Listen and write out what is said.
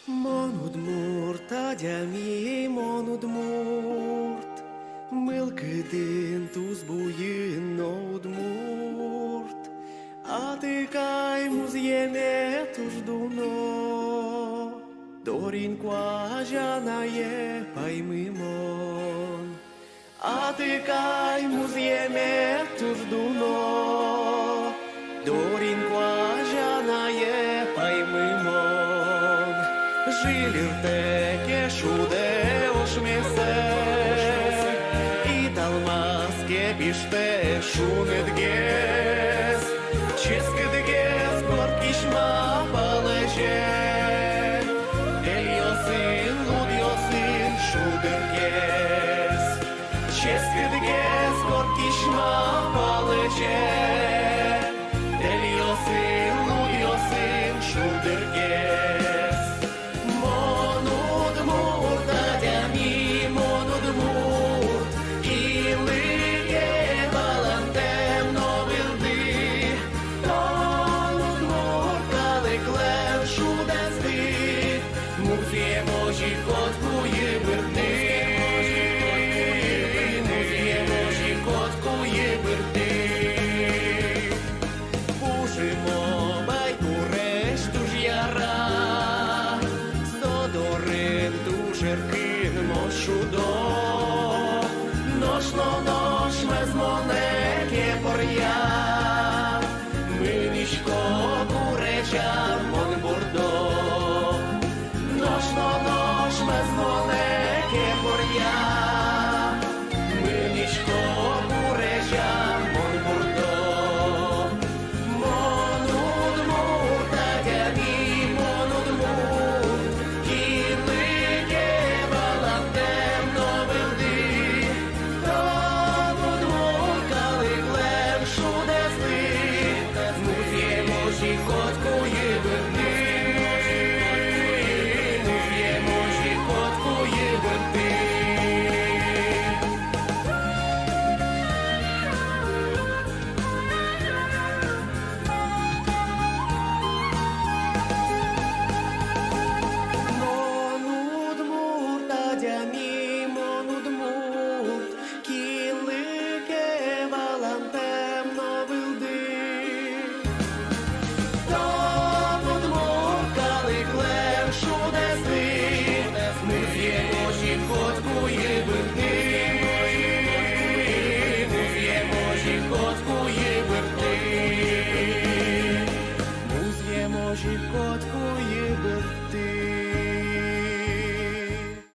Monudmurt, agyami monudmurt, mılkıdın tuz buyun odmurt, atыкай muzjeme tujduno, dorin quajanaye paimimon, atыкай muzjeme tujduno, dorin quajanaye paimimon. Жилирте кешуде ошмесе и талмаске пиште шунетгес ческедгес горкишма балеже Эльосин лудьосин шудергес ческедгес горкишма балеже Эльосин лудьосин шудергес Божий кот